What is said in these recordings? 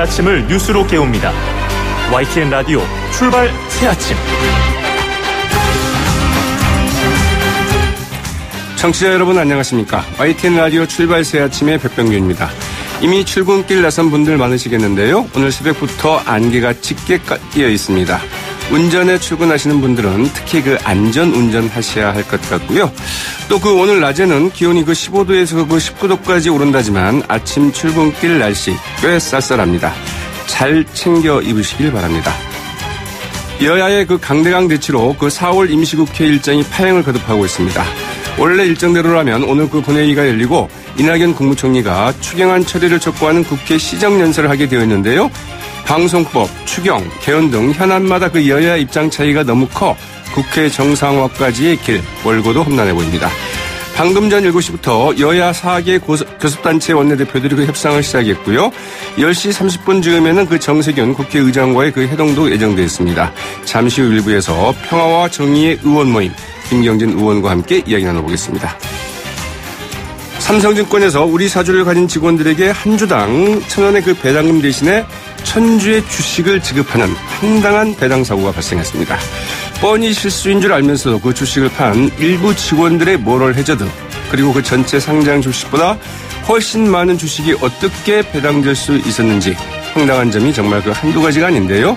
아침을 뉴스로 깨웁니다. YTN 라디오 출발 새 아침. 청취자 여러분 안녕하십니까. YTN 라디오 출발 새 아침의 백병규입니다. 이미 출근길 나선 분들 많으시겠는데요. 오늘 새벽부터 안개가 짙게 끼어 있습니다. 운전에 출근하시는 분들은 특히 안전 운전하셔야 할 것 같고요. 또 오늘 낮에는 기온이 15도에서 19도까지 오른다지만 아침 출근길 날씨 꽤 쌀쌀합니다. 잘 챙겨 입으시길 바랍니다. 여야의 강대강 대치로 4월 임시국회 일정이 파행을 거듭하고 있습니다. 원래 일정대로라면 오늘 본회의가 열리고 이낙연 국무총리가 추경안 처리를 촉구하는 국회 시정연설을 하게 되어 있는데요. 방송법, 추경, 개헌 등 현안마다 여야 입장 차이가 너무 커 국회 정상화까지의 길 멀고도 험난해 보입니다. 방금 전 7시부터 여야 4개 교섭단체 원내대표들이 협상을 시작했고요. 10시 30분 즈음에는 정세균 국회의장과의 회동도 예정되어 있습니다. 잠시 후 일부에서 평화와 정의의 의원 모임, 김경진 의원과 함께 이야기 나눠보겠습니다. 삼성증권에서 우리 사주를 가진 직원들에게 한 주당 1,000원의 배당금 대신에 1,000주의 주식을 지급하는 황당한 배당 사고가 발생했습니다. 뻔히 실수인 줄 알면서도 주식을 판 일부 직원들의 모럴 해저드, 그리고 전체 상장 주식보다 훨씬 많은 주식이 어떻게 배당될 수 있었는지 황당한 점이 정말 한두 가지가 아닌데요.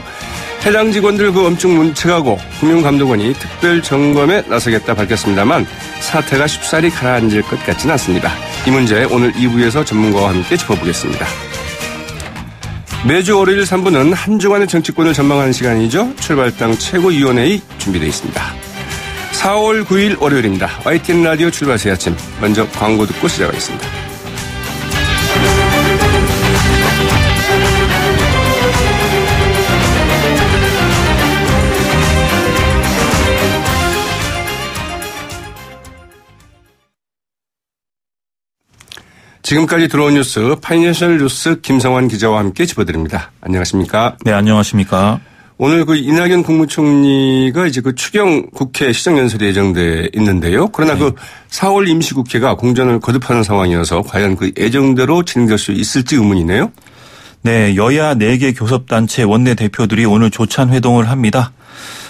해당 직원들 엄청 문책하고 금융감독원이 특별 점검에 나서겠다 밝혔습니다만 사태가 쉽사리 가라앉을 것 같지는 않습니다. 이 문제 오늘 2부에서 전문가와 함께 짚어보겠습니다. 매주 월요일 3부는 한 주간의 정치권을 전망하는 시간이죠. 출발당 최고위원회의 준비되어 있습니다. 4월 9일 월요일입니다. YTN 라디오 출발 새 아침. 먼저 광고 듣고 시작하겠습니다. 지금까지 들어온 뉴스 파이낸셜 뉴스 김성환 기자와 함께 짚어드립니다. 안녕하십니까? 네, 안녕하십니까? 오늘 이낙연 국무총리가 추경 국회 시정연설이 예정돼 있는데요. 그러나 네. 4월 임시국회가 공전을 거듭하는 상황이어서 과연 예정대로 진행될 수 있을지 의문이네요. 네, 여야 4개 교섭단체 원내대표들이 오늘 조찬 회동을 합니다.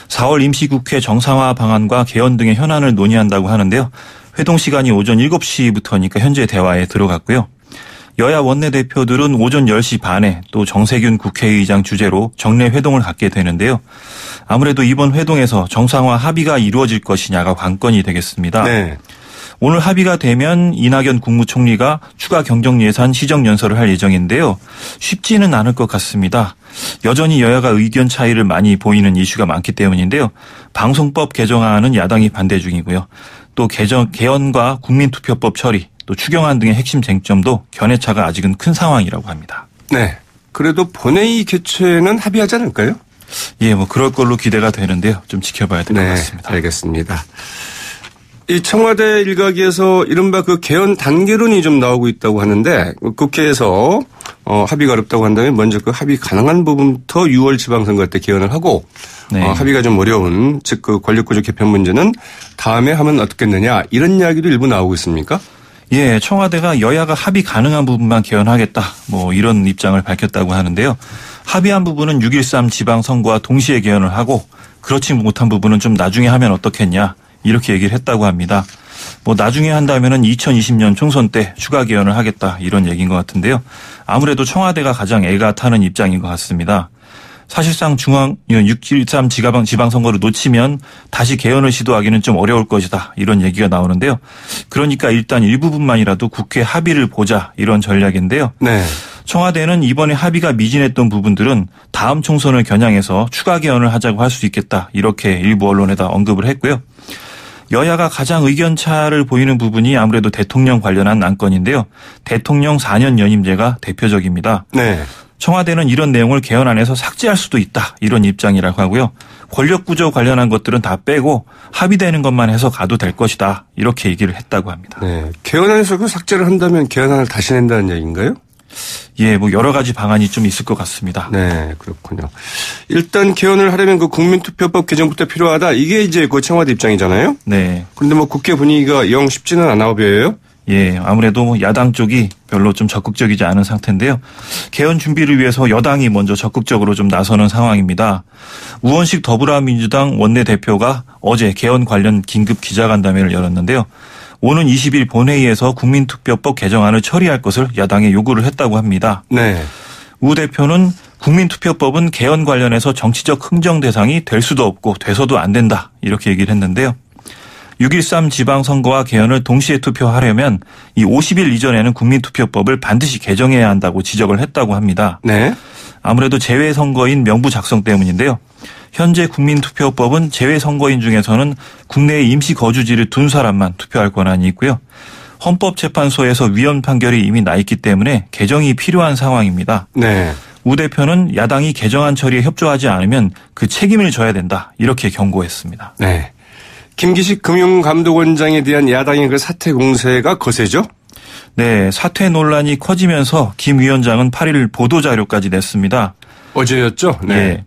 4월 임시국회 정상화 방안과 개헌 등의 현안을 논의한다고 하는데요. 회동 시간이 오전 7시부터니까 현재 대화에 들어갔고요. 여야 원내대표들은 오전 10시 반에 또 정세균 국회의장 주재로 정례 회동을 갖게 되는데요. 아무래도 이번 회동에서 정상화 합의가 이루어질 것이냐가 관건이 되겠습니다. 네. 오늘 합의가 되면 이낙연 국무총리가 추가 경정예산 시정연설을 할 예정인데요. 쉽지는 않을 것 같습니다. 여전히 여야가 의견 차이를 많이 보이는 이슈가 많기 때문인데요. 방송법 개정안은 야당이 반대 중이고요. 또 개헌과 국민투표법 처리, 또 추경안 등의 핵심 쟁점도 견해차가 아직은 큰 상황이라고 합니다. 네. 그래도 본회의 개최는 합의하지 않을까요? 예, 그럴 걸로 기대가 되는데요. 좀 지켜봐야 될 것 같습니다. 알겠습니다. 이 청와대 일각에서 이른바 개헌 단계론이 좀 나오고 있다고 하는데 국회에서 합의가 어렵다고 한다면 먼저 합의 가능한 부분부터 6월 지방선거 때 개헌을 하고 네. 합의가 좀 어려운 즉 권력구조 개편 문제는 다음에 하면 어떻겠느냐 이런 이야기도 일부 나오고 있습니까? 예, 청와대가 여야가 합의 가능한 부분만 개헌하겠다 이런 입장을 밝혔다고 하는데요. 합의한 부분은 6.13 지방선거와 동시에 개헌을 하고 그렇지 못한 부분은 좀 나중에 하면 어떻겠냐 이렇게 얘기를 했다고 합니다. 나중에 한다면은 2020년 총선 때 추가 개헌을 하겠다 이런 얘기인 것 같은데요. 아무래도 청와대가 가장 애가 타는 입장인 것 같습니다. 사실상 6.13 지방선거를 놓치면 다시 개헌을 시도하기는 좀 어려울 것이다 이런 얘기가 나오는데요. 그러니까 일단 일부분만이라도 국회 합의를 보자 이런 전략인데요. 네. 청와대는 이번에 합의가 미진했던 부분들은 다음 총선을 겨냥해서 추가 개헌을 하자고 할 수 있겠다 이렇게 일부 언론에다 언급을 했고요. 여야가 가장 의견차를 보이는 부분이 아무래도 대통령 관련한 안건인데요. 대통령 4년 연임제가 대표적입니다. 네. 청와대는 이런 내용을 개헌안에서 삭제할 수도 있다 이런 입장이라고 하고요. 권력구조 관련한 것들은 다 빼고 합의되는 것만 해서 가도 될 것이다 이렇게 얘기를 했다고 합니다. 네. 개헌안에서 삭제를 한다면 개헌안을 다시 낸다는 얘기인가요? 예, 여러 가지 방안이 좀 있을 것 같습니다. 네, 그렇군요. 일단 개헌을 하려면 국민투표법 개정부터 필요하다. 이게 이제 청와대 입장이잖아요. 네. 그런데 국회 분위기가 영 쉽지는 않아 보여요. 예, 아무래도 야당 쪽이 별로 좀 적극적이지 않은 상태인데요. 개헌 준비를 위해서 여당이 먼저 적극적으로 좀 나서는 상황입니다. 우원식 더불어민주당 원내대표가 어제 개헌 관련 긴급 기자간담회를 열었는데요. 오는 20일 본회의에서 국민투표법 개정안을 처리할 것을 야당에 요구를 했다고 합니다. 네. 우 대표는 국민투표법은 개헌 관련해서 정치적 흥정 대상이 될 수도 없고 돼서도 안 된다 이렇게 얘기를 했는데요. 6.13 지방선거와 개헌을 동시에 투표하려면 이 50일 이전에는 국민투표법을 반드시 개정해야 한다고 지적을 했다고 합니다. 네. 아무래도 재외선거인 명부 작성 때문인데요. 현재 국민투표법은 재외선거인 중에서는 국내에 임시 거주지를 둔 사람만 투표할 권한이 있고요. 헌법재판소에서 위헌 판결이 이미 나 있기 때문에 개정이 필요한 상황입니다. 네. 우 대표는 야당이 개정안 처리에 협조하지 않으면 그 책임을 져야 된다 이렇게 경고했습니다. 네. 김기식 금융감독원장에 대한 야당의 그 사퇴 공세가 거세죠? 네, 사퇴 논란이 커지면서 김 위원장은 8일 보도자료까지 냈습니다. 어제였죠? 네. 네.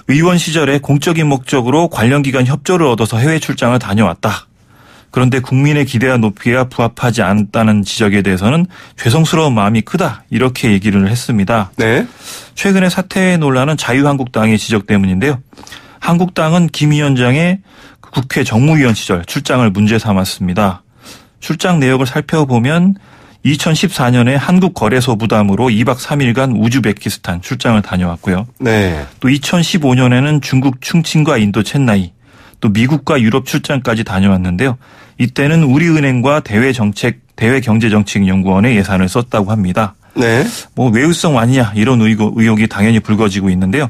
의원 시절에 공적인 목적으로 관련 기관 협조를 얻어서 해외 출장을 다녀왔다. 그런데 국민의 기대와 높이와 부합하지 않다는 지적에 대해서는 죄송스러운 마음이 크다 이렇게 얘기를 했습니다. 네. 최근의 사퇴 논란은 자유한국당의 지적 때문인데요. 한국당은 김 위원장의 국회 정무위원 시절 출장을 문제 삼았습니다. 출장 내역을 살펴보면 2014년에 한국거래소 부담으로 2박 3일간 우즈베키스탄 출장을 다녀왔고요. 네. 또 2015년에는 중국 충칭과 인도 첸나이, 또 미국과 유럽 출장까지 다녀왔는데요. 이때는 우리은행과 대외경제정책연구원의 예산을 썼다고 합니다. 네. 뭐 외유성 아니냐 이런 의혹이 당연히 불거지고 있는데요.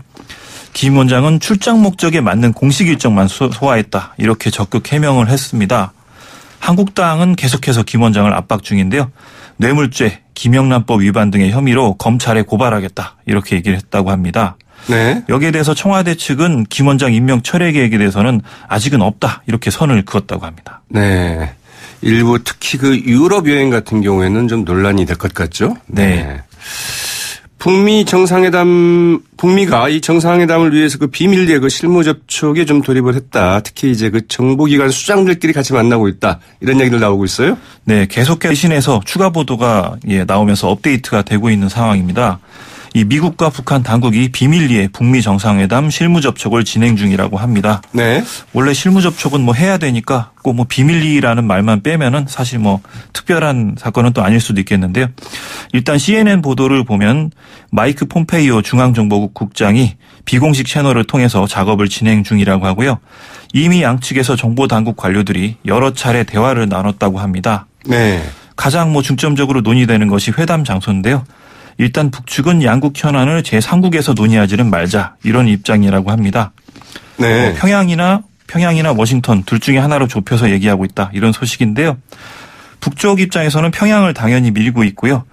김 원장은 출장 목적에 맞는 공식 일정만 소화했다 이렇게 적극 해명을 했습니다. 한국당은 계속해서 김 원장을 압박 중인데요. 뇌물죄, 김영란법 위반 등의 혐의로 검찰에 고발하겠다 이렇게 얘기를 했다고 합니다. 네. 여기에 대해서 청와대 측은 김 원장 임명 철회 계획에 대해서는 아직은 없다 이렇게 선을 그었다고 합니다. 네. 일부 특히 그 유럽 여행 같은 경우에는 좀 논란이 될 것 같죠? 네. 북미가 이 정상회담을 위해서 그 비밀리에 그 실무 접촉에 좀 돌입을 했다. 특히 이제 그 정보기관 수장들끼리 같이 만나고 있다. 이런 얘기들 나오고 있어요? 네, 계속해서 신에서 추가 보도가 나오면서 업데이트가 되고 있는 상황입니다. 이 미국과 북한 당국이 비밀리에 북미 정상회담 실무 접촉을 진행 중이라고 합니다. 네. 원래 실무 접촉은 뭐 해야 되니까 꼭 뭐 비밀리라는 말만 빼면은 사실 뭐 특별한 사건은 또 아닐 수도 있겠는데요. 일단 CNN 보도를 보면 마이크 폼페이오 중앙정보국 국장이 비공식 채널을 통해서 작업을 진행 중이라고 하고요. 이미 양측에서 정보당국 관료들이 여러 차례 대화를 나눴다고 합니다. 네. 가장 뭐 중점적으로 논의되는 것이 회담 장소인데요. 일단 북측은 양국 현안을 제3국에서 논의하지는 말자 이런 입장이라고 합니다. 네. 평양이나 워싱턴 둘 중에 하나로 좁혀서 얘기하고 있다 이런 소식인데요. 북쪽 입장에서는 평양을 당연히 밀고 있고요.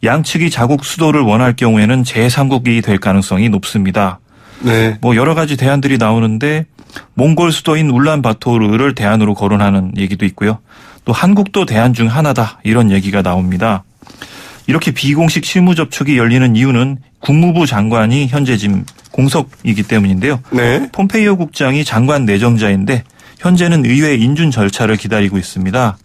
양측이 자국 수도를 원할 경우에는 제3국이 될 가능성이 높습니다. 네. 뭐 여러 가지 대안들이 나오는데 몽골 수도인 울란바토르를 대안으로 거론하는 얘기도 있고요. 또 한국도 대안 중 하나다 이런 얘기가 나옵니다. 이렇게 비공식 실무 접촉이 열리는 이유는 국무부 장관이 현재 지금 공석이기 때문인데요. 네. 폼페이오 국장이 장관 내정자인데 현재는 의회 인준 절차를 기다리고 있습니다.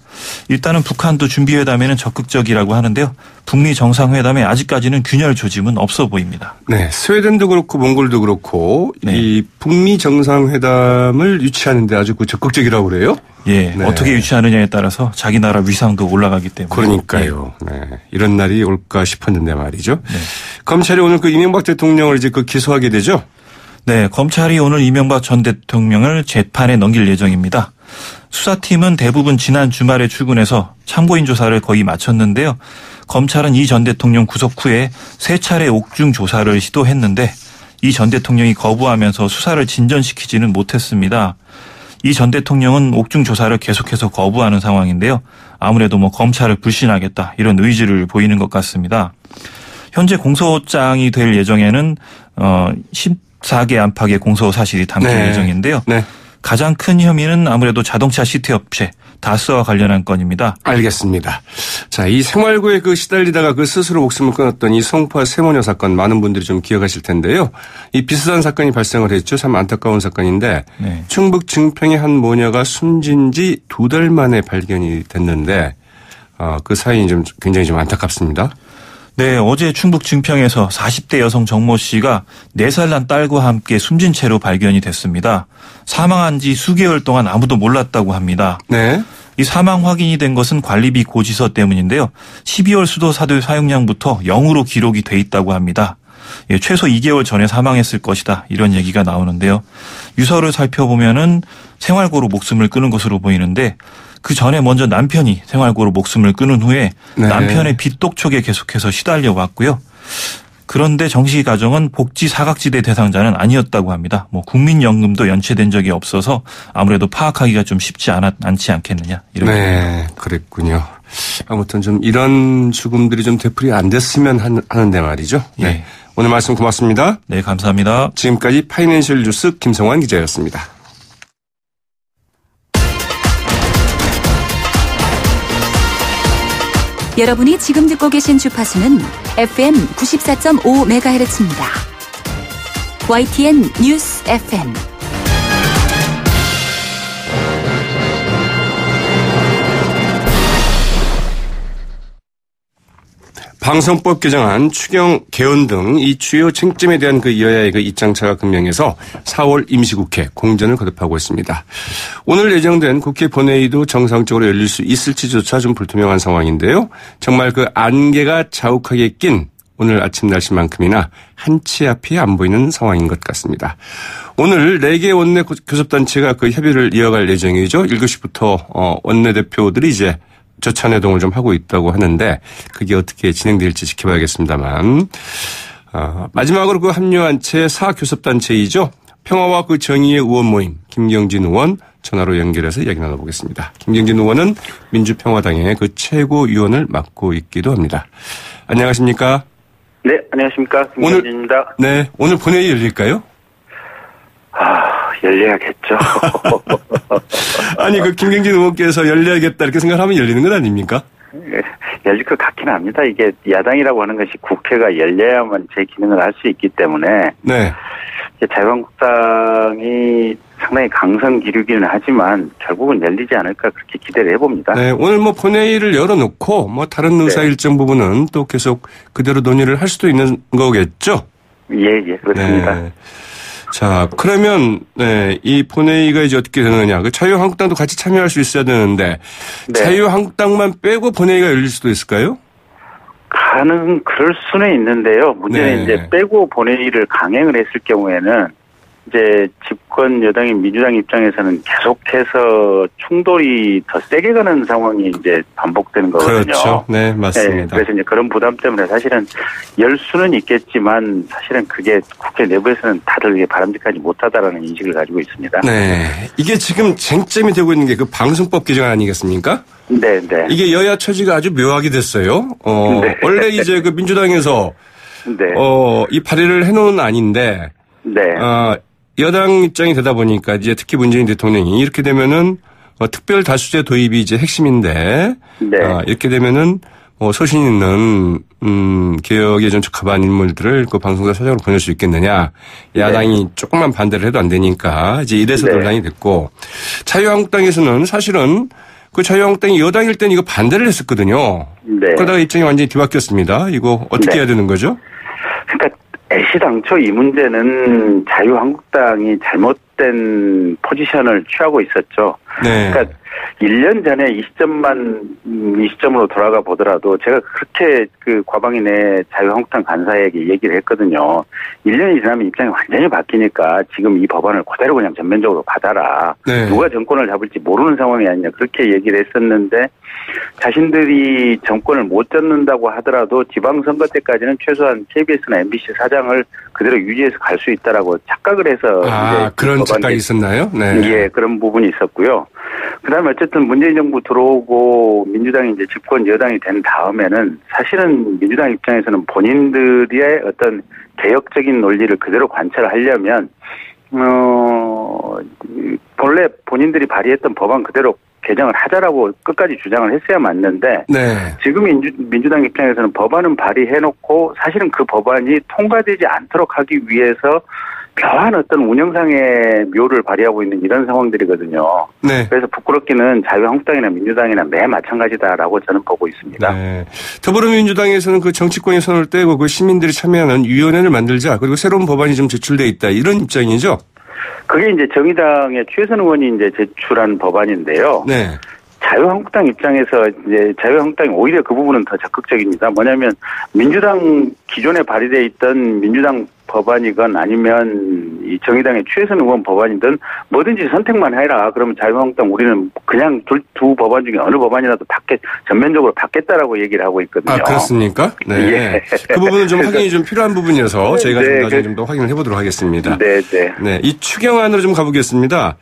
일단은 북한도 준비회담에는 적극적이라고 하는데요. 북미 정상회담에 아직까지는 균열 조짐은 없어 보입니다. 네. 스웨덴도 그렇고 몽골도 그렇고 네. 이 북미 정상회담을 유치하는데 아주 적극적이라고 그래요? 예, 네. 어떻게 유치하느냐에 따라서 자기 나라 위상도 올라가기 때문에. 그러니까요. 네. 이런 날이 올까 싶었는데 말이죠. 네. 검찰이 오늘 그 이명박 대통령을 이제 그 기소하게 되죠? 네, 검찰이 오늘 이명박 전 대통령을 재판에 넘길 예정입니다. 수사팀은 대부분 지난 주말에 출근해서 참고인 조사를 거의 마쳤는데요. 검찰은 이 전 대통령 구속 후에 3차례 옥중 조사를 시도했는데 이 전 대통령이 거부하면서 수사를 진전시키지는 못했습니다. 이 전 대통령은 옥중 조사를 계속해서 거부하는 상황인데요. 아무래도 뭐 검찰을 불신하겠다 이런 의지를 보이는 것 같습니다. 현재 공소장이 될 예정에는 14개 안팎의 공소 사실이 담길 네. 예정인데요. 네. 가장 큰 혐의는 아무래도 자동차 시트 업체 다스와 관련한 건입니다. 알겠습니다. 자, 이 생활고에 그 시달리다가 그 스스로 목숨을 끊었던 이 송파 세모녀 사건 많은 분들이 좀 기억하실 텐데요. 이 비슷한 사건이 발생을 했죠. 참 안타까운 사건인데 네. 충북 증평의 한 모녀가 숨진 지 2달 만에 발견이 됐는데 그 사연이 좀 굉장히 좀 안타깝습니다. 네, 어제 충북 증평에서 40대 여성 정모 씨가 4살 난 딸과 함께 숨진 채로 발견이 됐습니다. 사망한 지 수개월 동안 아무도 몰랐다고 합니다. 네. 이 사망 확인이 된 것은 관리비 고지서 때문인데요. 12월 수도사들 사용량부터 0으로 기록이 돼 있다고 합니다. 예, 최소 2개월 전에 사망했을 것이다. 이런 얘기가 나오는데요. 유서를 살펴보면은 생활고로 목숨을 끊은 것으로 보이는데 그 전에 먼저 남편이 생활고로 목숨을 끊은 후에 네. 남편의 빚독촉에 계속해서 시달려 왔고요. 그런데 정 씨 가정은 복지 사각지대 대상자는 아니었다고 합니다. 뭐 국민연금도 연체된 적이 없어서 아무래도 파악하기가 좀 쉽지 않지 않겠느냐 이런. 네, 그랬군요. 아무튼 좀 이런 죽음들이 좀 되풀이 안 됐으면 하는데 말이죠. 네. 예. 오늘 말씀 고맙습니다. 네, 감사합니다. 지금까지 파이낸셜 뉴스 김성환 기자였습니다. 여러분이 지금 듣고 계신 주파수는 FM 94.5MHz입니다. YTN 뉴스 FM. 방송법 개정안, 추경 개헌 등 이 주요 쟁점에 대한 그 여야의 그 입장차가 극명해서 4월 임시국회 공전을 거듭하고 있습니다. 오늘 예정된 국회 본회의도 정상적으로 열릴 수 있을지조차 좀 불투명한 상황인데요. 정말 그 안개가 자욱하게 낀 오늘 아침 날씨만큼이나 한치 앞이 안 보이는 상황인 것 같습니다. 오늘 4개 원내 교섭단체가 그 협의를 이어갈 예정이죠. 7시부터 원내대표들이 이제 저찬회동을 좀 하고 있다고 하는데 그게 어떻게 진행될지 지켜봐야겠습니다만 마지막으로 그 합류한 제4교섭단체이죠. 평화와 그 정의의 의원 모임 김경진 의원 전화로 연결해서 이야기 나눠보겠습니다. 김경진 의원은 민주평화당의 그 최고위원을 맡고 있기도 합니다. 안녕하십니까? 네, 안녕하십니까? 김경진입니다. 네, 오늘 본회의 열릴까요? 열려야겠죠. 아니, 그 김경진 의원께서 열려야겠다 이렇게 생각하면 열리는 건 아닙니까? 열릴 것 같긴 합니다. 이게 야당이라고 하는 것이 국회가 열려야만 제 기능을 할 수 있기 때문에. 네. 자유한국당이 상당히 강성 기류기는 하지만 결국은 열리지 않을까 그렇게 기대를 해봅니다. 네, 오늘 뭐 본회의를 열어놓고 뭐 다른 의사 일정 부분은 또 계속 그대로 논의를 할 수도 있는 거겠죠? 예, 그렇습니다. 네. 자, 그러면, 네, 이 본회의가 이제 어떻게 되느냐. 그 자유한국당도 같이 참여할 수 있어야 되는데, 네. 자유한국당만 빼고 본회의가 열릴 수도 있을까요? 그럴 수는 있는데요. 문제는 네. 이제 빼고 본회의를 강행을 했을 경우에는 이제 집권 여당인 민주당 입장에서는 계속해서 충돌이 더 세게 가는 상황이 이제 반복되는 거거든요. 그렇죠. 네, 맞습니다. 네, 그래서 이제 그런 부담 때문에 사실은 열 수는 있겠지만 사실은 그게 국회 내부에서는 다들 이게 바람직하지 못하다라는 인식을 가지고 있습니다. 네. 이게 지금 쟁점이 되고 있는 게 그 방송법 개정 아니겠습니까? 네. 이게 여야 처지가 아주 묘하게 됐어요. 네. 원래 이제 그 민주당에서 네. 이 발의를 해놓은 안인데, 네. 여당 입장이 되다 보니까 이제 특히 문재인 대통령이 이렇게 되면은 특별 다수제 도입이 이제 핵심인데, 네. 이렇게 되면은 소신 있는 개혁에 좀 적합한 인물들을 그 방송사 사장으로 보낼 수 있겠느냐. 야당이 조금만 반대를 해도 안 되니까 이제 이래서 네. 논란이 됐고, 자유한국당에서는 사실은 그 자유한국당이 여당일 때는 이거 반대를 했었거든요. 네. 그러다가 입장이 완전히 뒤바뀌었습니다. 이거 어떻게 네. 해야 되는 거죠? 그러니까 애시당초 이 문제는 자유한국당이 잘못된 포지션을 취하고 있었죠. 네. 그러니까 1년 전에 이 시점으로 돌아가 보더라도 제가 그렇게 그 과방인의 자유한국당 간사에게 얘기를 했거든요. 1년이 지나면 입장이 완전히 바뀌니까 지금 이 법안을 그대로 그냥 전면적으로 받아라. 네. 누가 정권을 잡을지 모르는 상황이 아니냐 그렇게 얘기를 했었는데 자신들이 정권을 못 잡는다고 하더라도 지방선거 때까지는 최소한 KBS나 MBC 사장을 그대로 유지해서 갈 수 있다라고 착각을 해서 이제 그런 착각이 있었나요? 네. 예, 그런 부분이 있었고요. 그다음에 어쨌든 문재인 정부 들어오고 민주당이 이제 집권 여당이 된 다음에는 사실은 민주당 입장에서는 본인들의 어떤 개혁적인 논리를 그대로 관철하려면 본래 본인들이 발의했던 법안 그대로 개정을 하자라고 끝까지 주장을 했어야 맞는데 네. 지금 민주당 입장에서는 법안은 발의해놓고 사실은 그 법안이 통과되지 않도록 하기 위해서 묘한 어떤 운영상의 묘를 발휘하고 있는 이런 상황들이거든요. 네. 그래서 부끄럽기는 자유한국당이나 민주당이나 매 마찬가지다라고 저는 보고 있습니다. 네. 더불어민주당에서는 그 정치권이 손을 떼고 그 시민들이 참여하는 위원회를 만들자. 그리고 새로운 법안이 좀 제출돼 있다. 이런 입장이죠. 그게 이제 정의당의 최선 의원이 이제 제출한 법안인데요. 네. 자유한국당 입장에서 이제 자유한국당이 오히려 그 부분은 더 적극적입니다. 뭐냐면 민주당 기존에 발의되어 있던 민주당 법안이건 아니면 이 정의당의 최선 의원 법안이든 뭐든지 선택만 해라. 그러면 자유한국당 우리는 그냥 두 법안 중에 어느 법안이라도 전면적으로 받겠다라고 얘기를 하고 있거든요. 아, 그렇습니까? 네. 예. 그 부분은 좀 확인이 좀 필요한 부분이어서 저희가 네, 좀 나중에 좀 더 확인을 해보도록 하겠습니다. 네, 네. 네. 이 추경안으로 좀 가보겠습니다.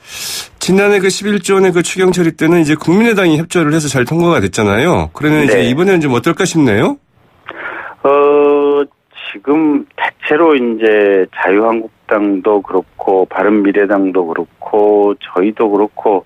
지난해 그 11조 원의 그 추경 처리 때는 이제 국민의당이 협조를 해서 잘 통과가 됐잖아요. 그러면 이제 네. 이번에는 좀 어떨까 싶네요. 지금 대체로 이제 자유한국당도 그렇고 바른미래당도 그렇고 저희도 그렇고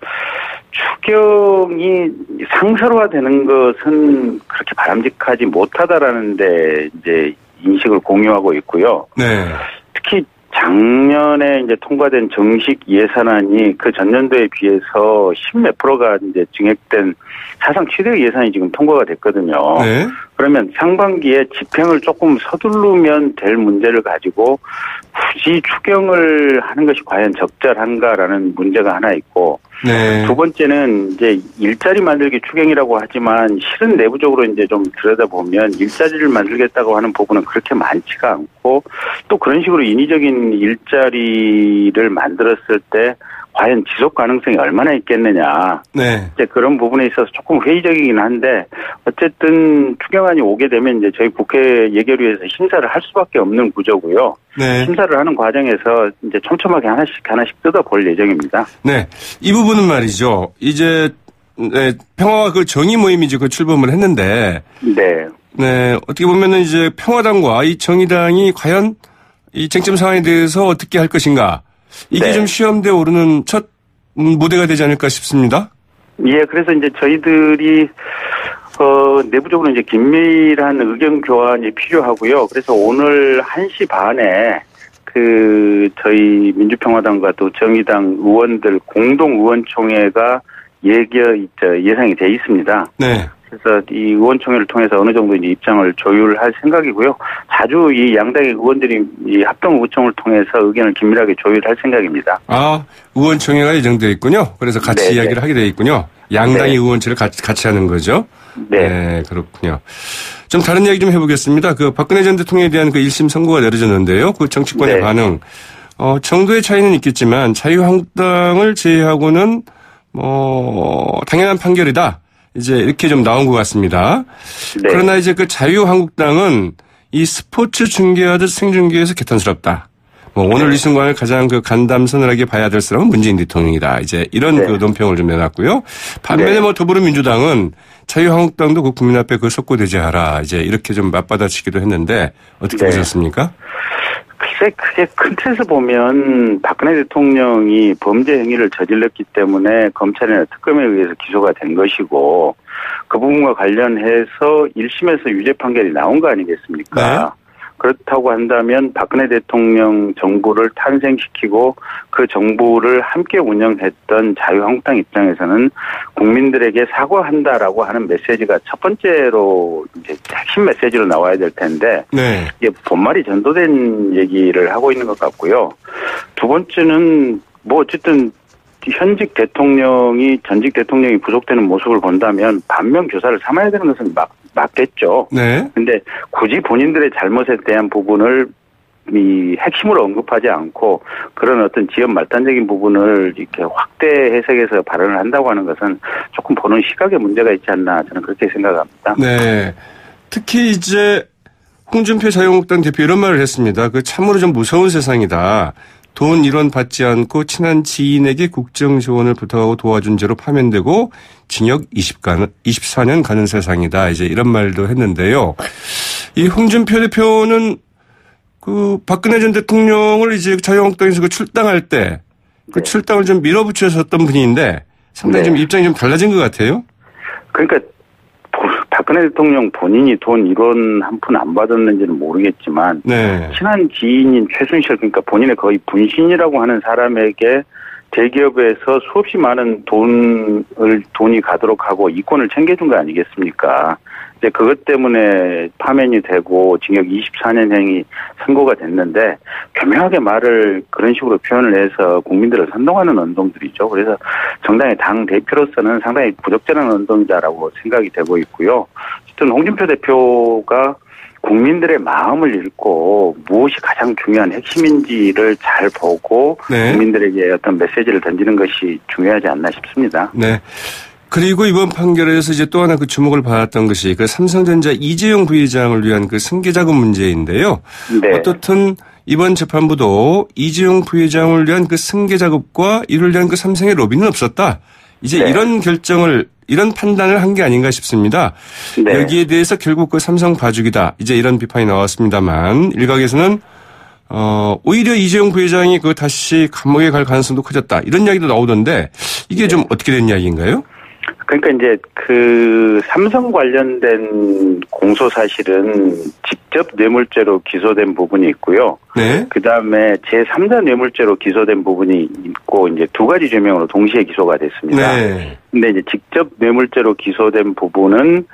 추경이 상설화되는 것은 그렇게 바람직하지 못하다라는데 이제 인식을 공유하고 있고요. 네. 특히 작년에 이제 통과된 정식 예산안이 그 전년도에 비해서 10몇 %가 이제 증액된 사상 최대 예산이 지금 통과가 됐거든요. 네. 그러면 상반기에 집행을 조금 서두르면 될 문제를 가지고 굳이 추경을 하는 것이 과연 적절한가라는 문제가 하나 있고, 네. 두 번째는 이제 일자리 만들기 추경이라고 하지만 실은 내부적으로 이제 좀 들여다보면 일자리를 만들겠다고 하는 부분은 그렇게 많지가 않고, 또 그런 식으로 인위적인 일자리를 만들었을 때 과연 지속 가능성이 얼마나 있겠느냐. 네. 이제 그런 부분에 있어서 조금 회의적이긴 한데, 어쨌든 추경안이 오게 되면 이제 저희 국회 예결위에서 심사를 할 수밖에 없는 구조고요. 네. 심사를 하는 과정에서 이제 촘촘하게 하나씩 뜯어볼 예정입니다. 네. 이 부분은 말이죠. 이제, 네, 평화와 그 정의 모임이 그 출범을 했는데. 네. 네. 어떻게 보면은 이제 평화당과 이 정의당이 과연 이 쟁점 사안에 대해서 어떻게 할 것인가. 이게 네. 좀 시험대에 오르는 첫 무대가 되지 않을까 싶습니다. 예, 그래서 이제 저희들이 내부적으로 이제 긴밀한 의견 교환이 필요하고요. 그래서 오늘 1시 반에 저희 민주평화당과 또 정의당 의원들 공동 의원총회가 예상이 돼 있습니다. 네. 그래서 이 의원총회를 통해서 어느 정도 이제 입장을 조율할 생각이고요. 자주 이 양당의 의원들이 이 합동 의총을 통해서 의견을 긴밀하게 조율할 생각입니다. 아, 의원총회가 예정되어 있군요. 그래서 같이 네, 이야기를 네. 하게 되어 있군요. 양당의 네. 의원체를 같이 하는 거죠. 네. 네, 그렇군요. 좀 다른 이야기 좀 해보겠습니다. 그 박근혜 전 대통령에 대한 그 1심 선고가 내려졌는데요. 그 정치권의 네. 반응. 정도의 차이는 있겠지만 자유한국당을 제외하고는 당연한 판결이다. 이제 이렇게 좀 나온 것 같습니다. 네. 그러나 이제 그 자유한국당은 이 스포츠 중계하듯 생중계에서 개탄스럽다. 오늘 이 순간을 가장 그 간담서늘하게 봐야 될 사람은 문재인 대통령이다. 이제 이런 네. 그 논평을 좀 내놨고요. 반면에 네. 더불어민주당은 자유한국당도 그 국민 앞에 그 석고대죄하라. 이제 이렇게 좀 맞받아치기도 했는데 어떻게 네. 보셨습니까? 글쎄, 그게 큰 틀에서 보면 박근혜 대통령이 범죄 행위를 저질렀기 때문에 검찰이나 특검에 의해서 기소가 된 것이고 그 부분과 관련해서 1심에서 유죄 판결이 나온 거 아니겠습니까? 네. 그렇다고 한다면 박근혜 대통령 정부를 탄생시키고 그 정부를 함께 운영했던 자유한국당 입장에서는 국민들에게 사과한다라고 하는 메시지가 첫 번째로 이제 핵심 메시지로 나와야 될 텐데 네. 이게 본말이 전도된 얘기를 하고 있는 것 같고요. 두 번째는 어쨌든 전직 대통령이 구속되는 모습을 본다면 반면 교사를 삼아야 되는 것은 맞겠죠. 네. 근데 굳이 본인들의 잘못에 대한 부분을 이 핵심으로 언급하지 않고 그런 어떤 지연 말단적인 부분을 이렇게 확대 해석해서 발언을 한다고 하는 것은 조금 보는 시각에 문제가 있지 않나 저는 그렇게 생각합니다. 네. 특히 이제 홍준표 자유한국당 대표 이런 말을 했습니다. 그 참으로 좀 무서운 세상이다. 돈 1원 받지 않고 친한 지인에게 국정 지원을 부탁하고 도와준 죄로 파면되고 징역 24년 가는 세상이다. 이제 이런 말도 했는데요. 이 홍준표 대표는 그 박근혜 전 대통령을 이제 자유한국당에서 그 출당할 때 그 출당을 좀 밀어붙였었던 분인데 상당히 네. 좀 입장이 좀 달라진 것 같아요. 그러니까 박근혜 박근혜 대통령 본인이 돈 1원 한 푼 안 받았는지는 모르겠지만 네. 친한 지인인 최순실 그러니까 본인의 거의 분신이라고 하는 사람에게 대기업에서 수없이 많은 돈이 가도록 하고 이권을 챙겨준 거 아니겠습니까? 이제 그것 때문에 파면이 되고 징역 24년형이 선고가 됐는데 교묘하게 말을 그런 식으로 표현을 해서 국민들을 선동하는 운동들이죠. 그래서 정당의 당 대표로서는 상당히 부적절한 운동자라고 생각이 되고 있고요. 어쨌든 홍준표 대표가 국민들의 마음을 읽고 무엇이 가장 중요한 핵심인지를 잘 보고 네. 국민들에게 어떤 메시지를 던지는 것이 중요하지 않나 싶습니다. 네. 그리고 이번 판결에서 이제 또 하나 그 주목을 받았던 것이 그 삼성전자 이재용 부회장을 위한 그 승계자금 문제인데요. 네. 어떻든 이번 재판부도 이재용 부회장을 위한 그 승계자금과 이를 위한 그 삼성의 로비는 없었다. 이제 네. 이런 판단을 한 게 아닌가 싶습니다. 네. 여기에 대해서 결국 그 삼성 봐주기다. 이제 이런 비판이 나왔습니다만 일각에서는 오히려 이재용 부회장이 그 다시 감옥에 갈 가능성도 커졌다. 이런 이야기도 나오던데 이게 좀 어떻게 된 이야기인가요? 그러니까 이제 그 삼성 관련된 공소 사실은 직접 뇌물죄로 기소된 부분이 있고요. 네. 그 다음에 제3자 뇌물죄로 기소된 부분이 있고 이제 두 가지 죄명으로 동시에 기소가 됐습니다. 네. 근데 이제 직접 뇌물죄로 기소된 부분은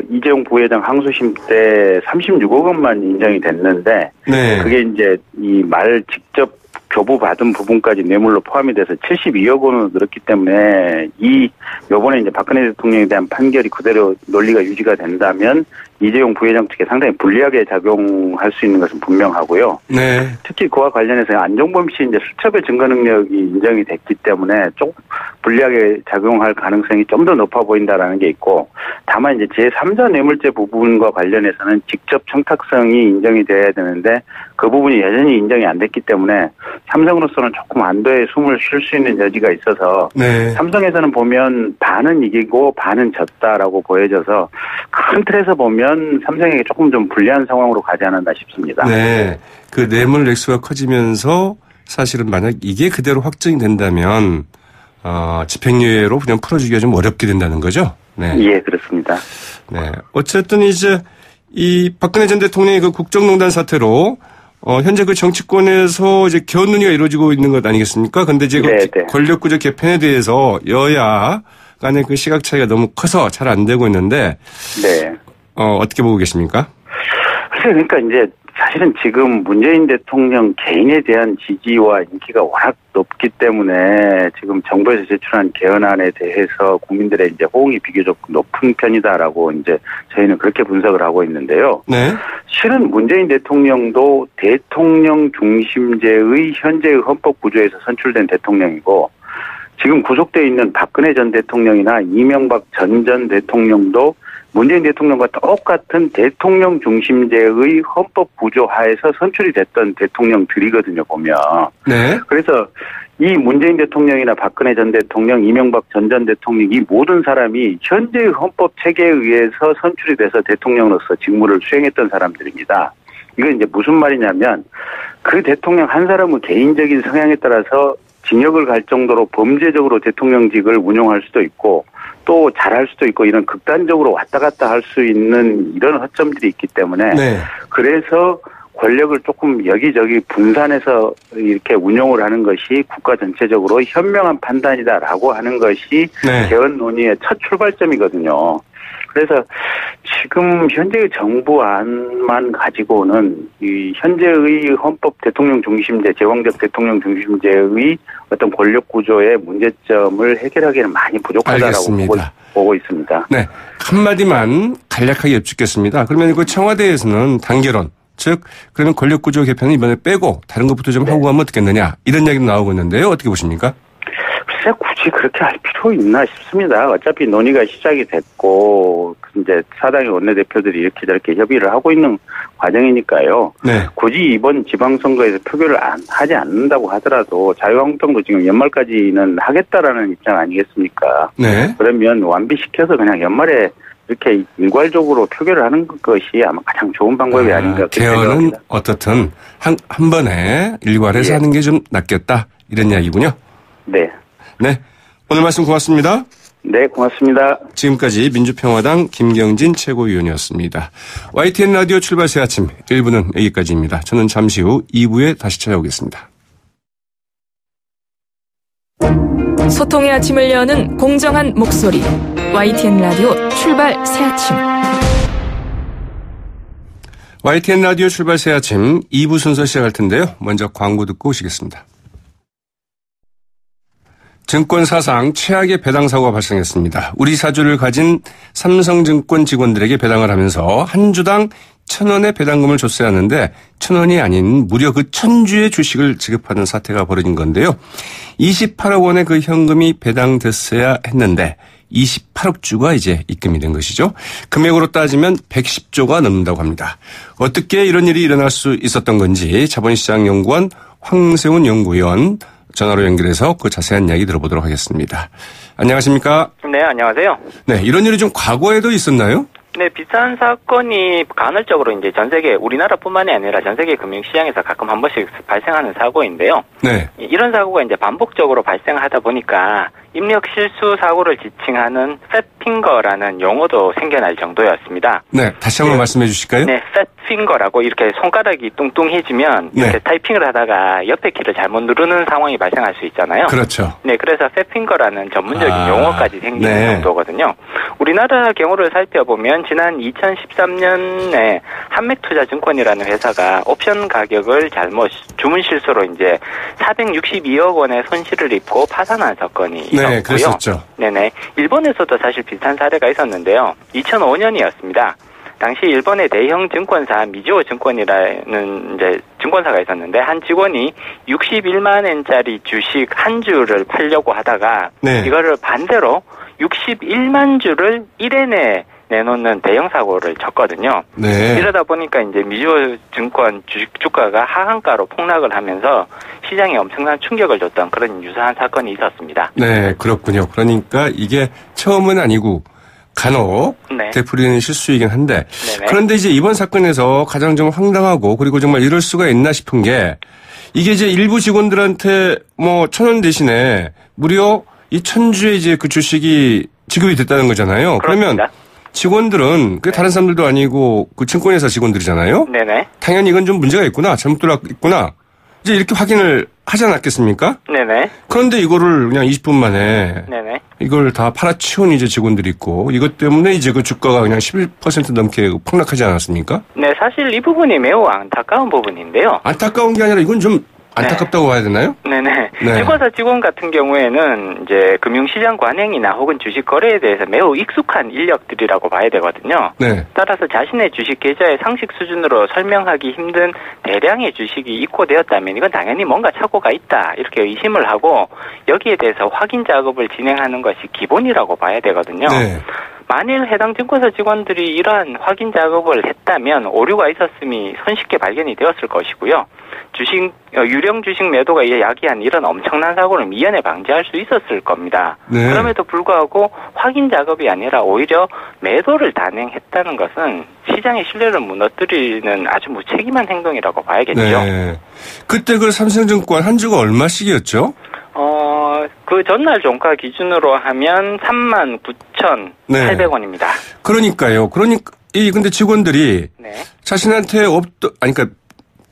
이재용 부회장 항소심 때 36억 원만 인정이 됐는데 네. 그게 이제 이 말 직접 교부받은 부분까지 뇌물로 포함이 돼서 72억 원으로 늘었기 때문에 요번에 이제 박근혜 대통령에 대한 판결이 그대로 논리가 유지가 된다면 이재용 부회장 측에 상당히 불리하게 작용할 수 있는 것은 분명하고요. 네. 특히 그와 관련해서 안종범 씨 이제 수첩의 증거 능력이 인정이 됐기 때문에 좀 불리하게 작용할 가능성이 좀 더 높아 보인다라는 게 있고, 다만 이제 제3자 뇌물죄 부분과 관련해서는 직접 청탁성이 인정이 돼야 되는데 그 부분이 여전히 인정이 안 됐기 때문에 삼성으로서는 조금 안도의 숨을 쉴 수 있는 여지가 있어서 네. 삼성에서는 보면 반은 이기고 반은 졌다라고 보여져서 큰 틀에서 보면 삼성에게 조금 좀 불리한 상황으로 가지 않았나 싶습니다. 네. 그 뇌물 액수가 커지면서 사실은 만약 이게 그대로 확정이 된다면 집행유예로 그냥 풀어주기가 좀 어렵게 된다는 거죠. 네. 예, 그렇습니다. 네. 어쨌든 이제 이 박근혜 전 대통령의 그 국정농단 사태로 현재 그 정치권에서 이제 견눈이가 이루어지고 있는 것 아니겠습니까? 근데 이제 그 권력구조 개편에 대해서 여야 간의 그 시각 차이가 너무 커서 잘 안 되고 있는데. 네. 어떻게 보고 계십니까? 그러니까 이제 사실은 지금 문재인 대통령 개인에 대한 지지와 인기가 워낙 높기 때문에 지금 정부에서 제출한 개헌안에 대해서 국민들의 이제 호응이 비교적 높은 편이다라고 이제 저희는 그렇게 분석을 하고 있는데요. 네. 실은 문재인 대통령도 대통령 중심제의 현재의 헌법 구조에서 선출된 대통령이고 지금 구속돼 있는 박근혜 전 대통령이나 이명박 전 대통령도 문재인 대통령과 똑같은 대통령 중심제의 헌법 구조 하에서 선출이 됐던 대통령들이거든요, 보면. 네. 그래서 이 문재인 대통령이나 박근혜 전 대통령, 이명박 전 대통령 이 모든 사람이 현재의 헌법 체계에 의해서 선출이 돼서 대통령으로서 직무를 수행했던 사람들입니다. 이건 이제 무슨 말이냐면 그 대통령 한 사람의 개인적인 성향에 따라서 징역을 갈 정도로 범죄적으로 대통령직을 운영할 수도 있고 또 잘할 수도 있고 이런 극단적으로 왔다 갔다 할 수 있는 이런 허점들이 있기 때문에 네. 그래서 권력을 조금 여기저기 분산해서 이렇게 운용을 하는 것이 국가 전체적으로 현명한 판단이다라고 하는 것이 네. 개헌 논의의 첫 출발점이거든요. 그래서 지금 현재의 정부안만 가지고는 이 현재의 헌법 대통령 중심제, 제왕적 대통령 중심제의 어떤 권력 구조의 문제점을 해결하기에는 많이 부족하다라고 보고 있습니다. 네, 한마디만 간략하게 여쭙겠습니다. 그러면 그 청와대에서는 단결론, 즉 그러면 권력 구조 개편은 이번에 빼고 다른 것부터 좀 하고 가면 어떻겠느냐 이런 이야기도 나오고 있는데요. 어떻게 보십니까? 글쎄 굳이 그렇게 할 필요 있나 싶습니다. 어차피 논의가 시작이 됐고 이제 사당의 원내대표들이 이렇게 저렇게 협의를 하고 있는 과정이니까요. 네. 굳이 이번 지방선거에서 표결을 하지 않는다고 하더라도 자유한국당도 지금 연말까지는 하겠다라는 입장 아니겠습니까? 네. 그러면 완비시켜서 그냥 연말에 이렇게 일괄적으로 표결을 하는 것이 아마 가장 좋은 방법이 아닌가. 개헌은 어떻든 한 번에 일괄해서 하는 게 좀 낫겠다 이런 이야기군요. 네. 네. 오늘 말씀 고맙습니다. 네, 고맙습니다. 지금까지 민주평화당 김경진 최고위원이었습니다. YTN 라디오 출발 새 아침 1부는 여기까지입니다. 저는 잠시 후 2부에 다시 찾아오겠습니다. 소통의 아침을 여는 공정한 목소리 YTN 라디오 출발 새 아침. YTN 라디오 출발 새 아침 2부 순서 시작할 텐데요. 먼저 광고 듣고 오시겠습니다. 증권 사상 최악의 배당 사고가 발생했습니다. 우리 사주를 가진 삼성증권 직원들에게 배당을 하면서 한 주당 1,000원의 배당금을 줬어야 하는데 1,000원이 아닌 무려 그 1,000주의 주식을 지급하는 사태가 벌어진 건데요. 28억 원의 그 현금이 배당됐어야 했는데 28억 주가 이제 입금이 된 것이죠. 금액으로 따지면 110조가 넘는다고 합니다. 어떻게 이런 일이 일어날 수 있었던 건지 자본시장연구원 황세훈 연구위원 전화로 연결해서 그 자세한 이야기 들어보도록 하겠습니다. 안녕하십니까? 네, 안녕하세요. 네, 이런 일이 좀 과거에도 있었나요? 네, 비슷한 사건이 간헐적으로 이제 전 세계, 우리나라뿐만이 아니라 전 세계 금융시장에서 가끔 한 번씩 발생하는 사고인데요. 네. 이런 사고가 이제 반복적으로 발생하다 보니까 입력 실수 사고를 지칭하는 팻핑거라는 용어도 생겨날 정도였습니다. 네, 다시 한번 말씀해 주실까요? 네, 팻핑거라고 이렇게 손가락이 뚱뚱해지면 네. 이렇게 타이핑을 하다가 옆에 키를 잘못 누르는 상황이 발생할 수 있잖아요. 그렇죠. 네, 그래서 팻핑거라는 전문적인 용어까지 생기는 네. 정도거든요. 우리나라 경우를 살펴보면 지난 2013년에 한맥투자증권이라는 회사가 옵션 가격을 잘못 주문 실수로 이제 462억 원의 손실을 입고 파산한 사건이 있었고요. 네, 그랬었죠. 네네. 일본에서도 사실 비슷한 사례가 있었는데요. 2005년이었습니다. 당시 일본의 대형 증권사 미즈호 증권이라는 이제 증권사가 있었는데 한 직원이 61만 엔짜리 주식 한 주를 팔려고 하다가 네. 이거를 반대로 61만 주를 1회 내에 내놓는 대형 사고를 쳤거든요. 네. 이러다 보니까 이제 미즈호 증권 주가가 하한가로 폭락을 하면서 시장에 엄청난 충격을 줬던 그런 유사한 사건이 있었습니다. 네, 그렇군요. 그러니까 이게 처음은 아니고 간혹 네. 되풀이되는 실수이긴 한데 네네. 그런데 이제 이번 사건에서 가장 좀 황당하고 그리고 정말 이럴 수가 있나 싶은 게 이게 이제 일부 직원들한테 뭐 1,000원 대신에 무려 이 1,000주의 이제 그 주식이 지급이 됐다는 거잖아요. 그렇습니다. 그러면 직원들은 그 다른 사람들도 아니고 그 증권회사 직원들이잖아요. 네네. 당연히 이건 좀 문제가 있구나, 잘못 들어있구나. 이제 이렇게 확인을 하지 않았겠습니까? 네네. 그런데 이거를 그냥 20분 만에 네네. 이걸 다 팔아치운 이제 직원들이 있고 이것 때문에 이제 그 주가가 그냥 11% 넘게 폭락하지 않았습니까? 네, 사실 이 부분이 매우 안타까운 부분인데요. 안타까운 게 아니라 이건 좀 안타깝다고 봐야 되나요? 네네. 네. 증권사 직원 같은 경우에는 이제 금융시장 관행이나 혹은 주식 거래에 대해서 매우 익숙한 인력들이라고 봐야 되거든요. 네. 따라서 자신의 주식 계좌의 상식 수준으로 설명하기 힘든 대량의 주식이 입고되었다면 이건 당연히 뭔가 착오가 있다 이렇게 의심을 하고 여기에 대해서 확인 작업을 진행하는 것이 기본이라고 봐야 되거든요. 네. 만일 해당 증권사 직원들이 이러한 확인 작업을 했다면 오류가 있었음이 손쉽게 발견이 되었을 것이고요. 유령 주식 매도가 야기한 이런 엄청난 사고를 미연에 방지할 수 있었을 겁니다. 네. 그럼에도 불구하고 확인 작업이 아니라 오히려 매도를 단행했다는 것은 시장의 신뢰를 무너뜨리는 아주 무책임한 행동이라고 봐야겠죠. 네. 그때 그 삼성증권 한 주가 얼마씩이었죠? 그 전날 종가 기준으로 하면 39,800원입니다. 그러니까요. 근데 직원들이 네. 자신한테 그러니까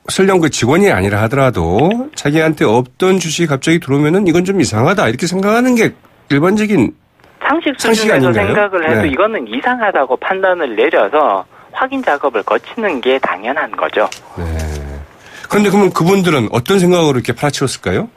설령 그 직원이 아니라 하더라도 자기한테 없던 주식이 갑자기 들어오면은 이건 좀 이상하다 이렇게 생각하는 게 일반적인 상식 상식이 수준에서 아닌가요? 생각을 해도 네. 이거는 이상하다고 판단을 내려서 확인 작업을 거치는 게 당연한 거죠. 네. 그런데 그러면 그분들은 어떤 생각으로 이렇게 팔아치웠을까요?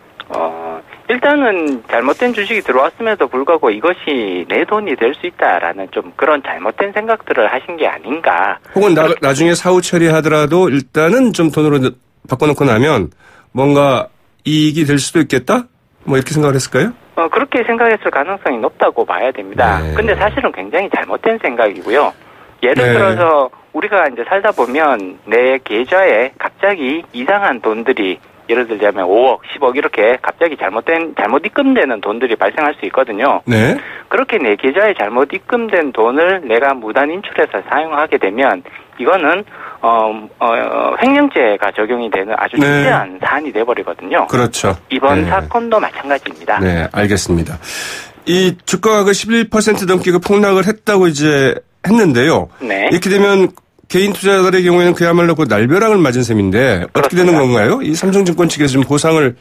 일단은 잘못된 주식이 들어왔음에도 불구하고 이것이 내 돈이 될 수 있다라는 좀 그런 잘못된 생각들을 하신 게 아닌가. 혹은 나중에 사후 처리하더라도 일단은 좀 돈으로 바꿔놓고 나면 뭔가 이익이 될 수도 있겠다? 뭐 이렇게 생각을 했을까요? 그렇게 생각했을 가능성이 높다고 봐야 됩니다. 네. 근데 사실은 굉장히 잘못된 생각이고요. 예를 네. 들어서 우리가 이제 살다 보면 내 계좌에 갑자기 이상한 돈들이 예를 들자면 5억, 10억 이렇게 갑자기 잘못 입금되는 돈들이 발생할 수 있거든요. 네. 그렇게 내 계좌에 잘못 입금된 돈을 내가 무단 인출해서 사용하게 되면 이거는 횡령죄가 적용이 되는 아주 네. 중대한 사안이 돼버리거든요. 그렇죠. 이번 네. 사건도 마찬가지입니다. 네, 알겠습니다. 이 주가가 11% 넘게 그 폭락을 했다고 이제 했는데요. 네. 이렇게 되면 개인 투자자들의 경우에는 그야말로 그 날벼락을 맞은 셈인데 어떻게 그렇습니다. 되는 건가요? 이 삼성증권 측에서 좀 보상을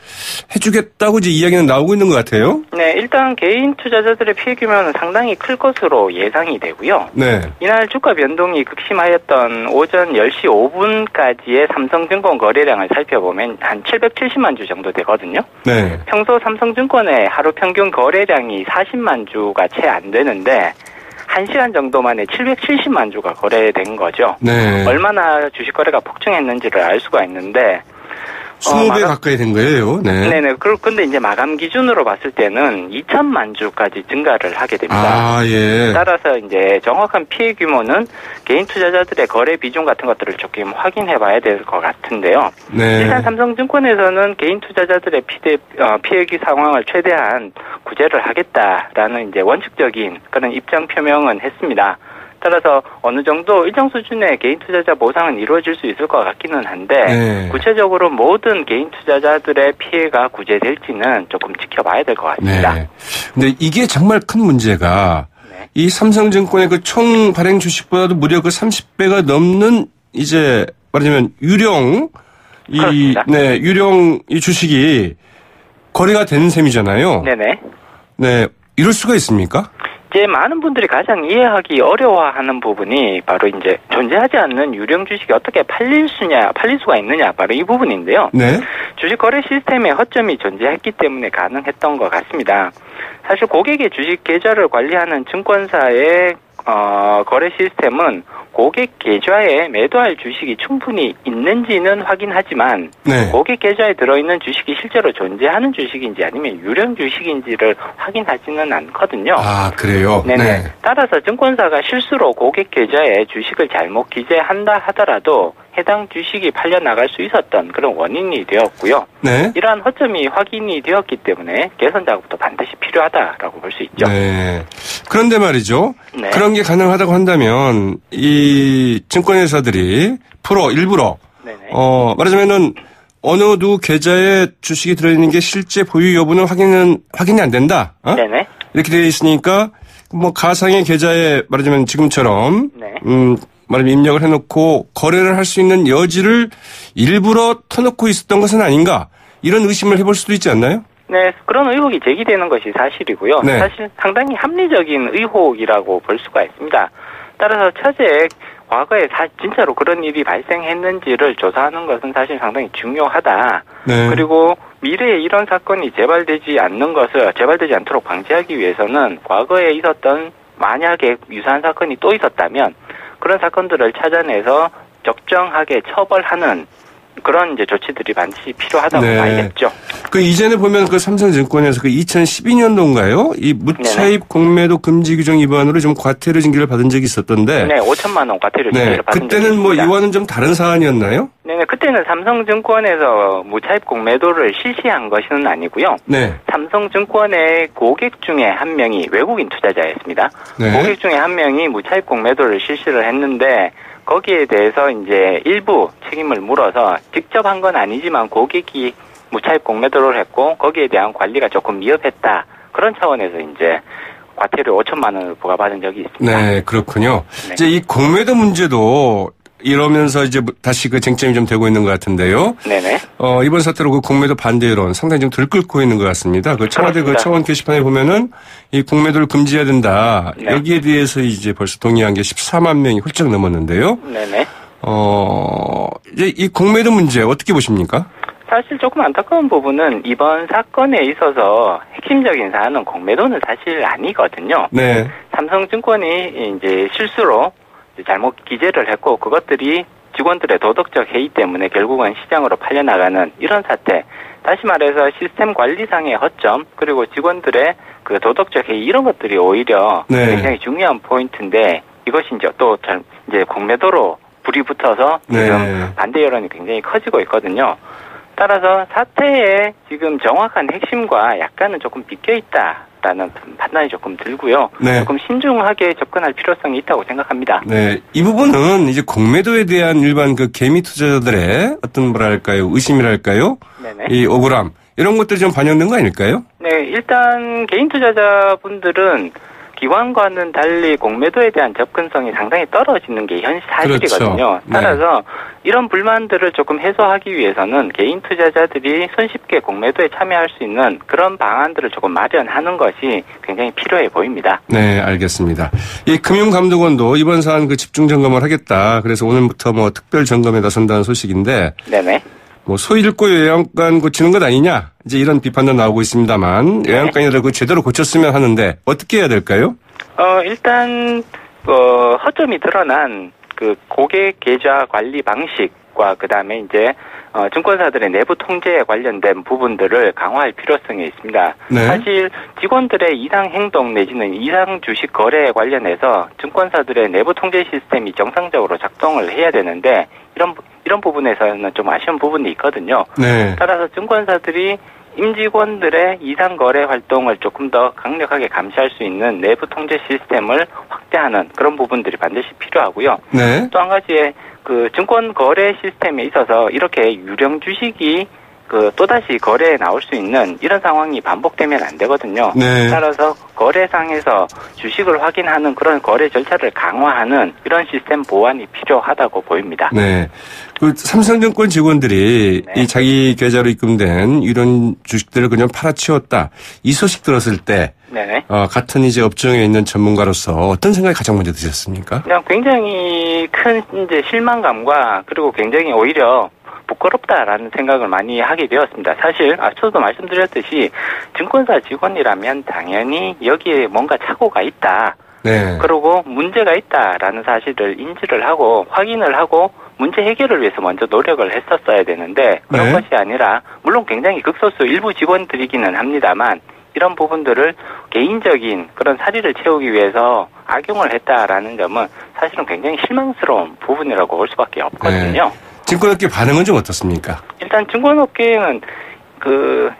해주겠다고 이제 이야기는 나오고 있는 것 같아요. 네, 일단 개인 투자자들의 피해 규모는 상당히 클 것으로 예상이 되고요. 네. 이날 주가 변동이 극심하였던 오전 10시 5분까지의 삼성증권 거래량을 살펴보면 한 770만 주 정도 되거든요. 네. 평소 삼성증권의 하루 평균 거래량이 40만 주가 채 안 되는데 1시간 정도 만에 770만 주가 거래된 거죠. 네. 얼마나 주식 거래가 폭증했는지를 알 수가 있는데 20배 가까이 된 거예요. 네. 네네. 근데 이제 마감 기준으로 봤을 때는 2천만 주까지 증가를 하게 됩니다. 아, 예. 따라서 이제 정확한 피해 규모는 개인 투자자들의 거래 비중 같은 것들을 조금 확인해 봐야 될 것 같은데요. 네. 일단 삼성증권에서는 개인 투자자들의 피해 상황을 최대한 구제를 하겠다라는 이제 원칙적인 그런 입장 표명은 했습니다. 따라서 어느 정도 일정 수준의 개인 투자자 보상은 이루어질 수 있을 것 같기는 한데 네. 구체적으로 모든 개인 투자자들의 피해가 구제될지는 조금 지켜봐야 될 것 같습니다. 네. 근데 이게 정말 큰 문제가 네. 이 삼성증권의 그 총 발행 주식보다도 무려 그 30배가 넘는 이제 말하자면 유령 유령 이 주식이 거래가 된 셈이잖아요. 네네. 네. 이럴 수가 있습니까? 이제 많은 분들이 가장 이해하기 어려워하는 부분이 바로 이제 존재하지 않는 유령 주식이 어떻게 팔릴 수가 있느냐, 바로 이 부분인데요. 네. 주식 거래 시스템에 허점이 존재했기 때문에 가능했던 것 같습니다. 사실 고객의 주식 계좌를 관리하는 증권사의 거래 시스템은 고객 계좌에 매도할 주식이 충분히 있는지는 확인하지만 네. 고객 계좌에 들어있는 주식이 실제로 존재하는 주식인지 아니면 유령 주식인지를 확인하지는 않거든요. 아, 그래요? 네네. 네. 따라서 증권사가 실수로 고객 계좌에 주식을 잘못 기재한다 하더라도 해당 주식이 팔려나갈 수 있었던 그런 원인이 되었고요. 네. 이러한 허점이 확인이 되었기 때문에 개선 작업도 반드시 필요하다라고 볼 수 있죠. 네. 그런데 말이죠. 네. 그런 게 가능하다고 한다면 이 증권회사들이 일부러 네네. 말하자면은 어느 누구 계좌에 주식이 들어있는 게 실제 보유 여부는 확인이 안 된다. 네네. 이렇게 되어 있으니까 뭐 가상의 계좌에 말하자면 지금처럼 네. 말하자면 입력을 해놓고 거래를 할 수 있는 여지를 일부러 터놓고 있었던 것은 아닌가 이런 의심을 해볼 수도 있지 않나요? 네, 그런 의혹이 제기되는 것이 사실이고요. 네. 사실 상당히 합리적인 의혹이라고 볼 수가 있습니다. 따라서 차제에 과거에 진짜로 그런 일이 발생했는지를 조사하는 것은 사실 상당히 중요하다. 네. 그리고 미래에 이런 사건이 재발되지 않도록 방지하기 위해서는 과거에 있었던 만약에 유사한 사건이 또 있었다면 그런 사건들을 찾아내서 적정하게 처벌하는 그런 이제 조치들이 반드시 필요하다고 네. 봐야겠죠. 그 이전에 보면 그 삼성증권에서 그 2012년도인가요? 이 무차입 공매도 금지 규정 위반으로 좀 과태료 징계를 받은 적이 있었던데. 네, 5천만 원 과태료 징계를 받은 적이 그때는 뭐 있습니다. 이와는 좀 다른 사안이었나요? 네, 그때는 삼성증권에서 무차입 공매도를 실시한 것은 아니고요. 네. 삼성증권의 고객 중에 한 명이 외국인 투자자였습니다. 네. 고객 중에 한 명이 무차입 공매도를 실시를 했는데 거기에 대해서 이제 일부 책임을 물어서 직접 한 건 아니지만 고객이 무차입 공매도를 했고 거기에 대한 관리가 조금 미흡했다. 그런 차원에서 이제 과태료 5천만 원을 부과받은 적이 있습니다. 네, 그렇군요. 네. 이제 이 공매도 문제도 이러면서 이제 다시 그 쟁점이 좀 되고 있는 것 같은데요. 네네. 이번 사태로 그 공매도 반대 여론 상당히 좀 들끓고 있는 것 같습니다. 그 청와대 그 그렇습니다. 청원 게시판에 보면은 이 공매도를 금지해야 된다. 네. 여기에 대해서 이제 벌써 동의한 게 14만 명이 훌쩍 넘었는데요. 네네. 이제 이 공매도 문제 어떻게 보십니까? 사실 조금 안타까운 부분은 이번 사건에 있어서 핵심적인 사안은 공매도는 사실 아니거든요. 네. 삼성증권이 이제 실수로 잘못 기재를 했고 그것들이 직원들의 도덕적 해이 때문에 결국은 시장으로 팔려나가는 이런 사태. 다시 말해서 시스템 관리상의 허점 그리고 직원들의 그 도덕적 해이 이런 것들이 오히려 네. 굉장히 중요한 포인트인데 이것이 이제 또 이제 공매도로 불이 붙어서 지금 네. 반대 여론이 굉장히 커지고 있거든요. 따라서 사태의 지금 정확한 핵심과 약간은 조금 비껴 있다라는 판단이 조금 들고요. 네. 조금 신중하게 접근할 필요성이 있다고 생각합니다. 네. 이 부분은 이제 공매도에 대한 일반 그 개미 투자자들의 어떤 뭐랄까요? 의심이랄까요? 네네. 이 억울함. 이런 것들이 좀 반영된 거 아닐까요? 네, 일단 개인 투자자분들은 기관과는 달리 공매도에 대한 접근성이 상당히 떨어지는 게 현실 사실이거든요. 그렇죠. 따라서 이런 불만들을 조금 해소하기 위해서는 개인 투자자들이 손쉽게 공매도에 참여할 수 있는 그런 방안들을 조금 마련하는 것이 굉장히 필요해 보입니다. 네, 알겠습니다. 이 금융감독원도 이번 사안 그 집중 점검을 하겠다. 그래서 오늘부터 뭐 특별 점검에 나선다는 소식인데. 네네. 뭐 소 잃고 요양관 고치는 것 아니냐 이제 이런 비판도 나오고 있습니다만 요양관이라도 그 제대로 고쳤으면 하는데 어떻게 해야 될까요? 일단 허점이 드러난 그 고객 계좌 관리 방식과 그다음에 이제 증권사들의 내부 통제에 관련된 부분들을 강화할 필요성이 있습니다. 네. 사실 직원들의 이상 행동 내지는 이상 주식 거래에 관련해서 증권사들의 내부 통제 시스템이 정상적으로 작동을 해야 되는데 이런 부분에서는 좀 아쉬운 부분이 있거든요. 네. 따라서 증권사들이 임직원들의 이상 거래 활동을 조금 더 강력하게 감시할 수 있는 내부 통제 시스템을 확대하는 그런 부분들이 반드시 필요하고요. 네. 또 한 가지의 그 증권 거래 시스템에 있어서 이렇게 유령 주식이 또다시 거래에 나올 수 있는 이런 상황이 반복되면 안 되거든요. 네. 따라서 거래상에서 주식을 확인하는 그런 거래 절차를 강화하는 이런 시스템 보완이 필요하다고 보입니다. 네. 그 삼성증권 직원들이 네. 이 자기 계좌로 입금된 이런 주식들을 그냥 팔아치웠다. 이 소식 들었을 때 네네. 같은 이제 업종에 있는 전문가로서 어떤 생각이 가장 먼저 드셨습니까? 그냥 굉장히 큰 이제 실망감과 그리고 굉장히 오히려 부끄럽다라는 생각을 많이 하게 되었습니다. 사실 앞서도 말씀드렸듯이 증권사 직원이라면 당연히 여기에 뭔가 착오가 있다. 네. 그리고 문제가 있다라는 사실을 인지를 하고 확인을 하고 문제 해결을 위해서 먼저 노력을 했었어야 되는데 그런 네. 것이 아니라 물론 굉장히 극소수 일부 직원들이기는 합니다만 이런 부분들을 개인적인 그런 사리를 채우기 위해서 악용을 했다라는 점은 사실은 굉장히 실망스러운 부분이라고 볼 수밖에 없거든요. 네. 증권업계 반응은 좀 어떻습니까? 일단 증권업계는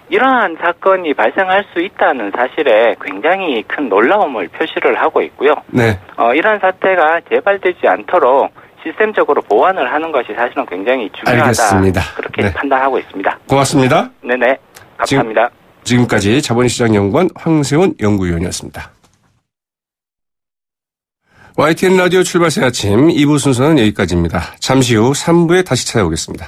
이러한 사건이 발생할 수 있다는 사실에 굉장히 큰 놀라움을 표시를 하고 있고요. 네. 이러한 사태가 재발되지 않도록 시스템적으로 보완을 하는 것이 사실은 굉장히 중요하다. 알겠습니다. 그렇게 네. 판단하고 있습니다. 고맙습니다. 네네. 감사합니다. 지금까지 자본시장연구원 황세훈 연구위원이었습니다. YTN 라디오 출발 새 아침 2부 순서는 여기까지입니다. 잠시 후 3부에 다시 찾아오겠습니다.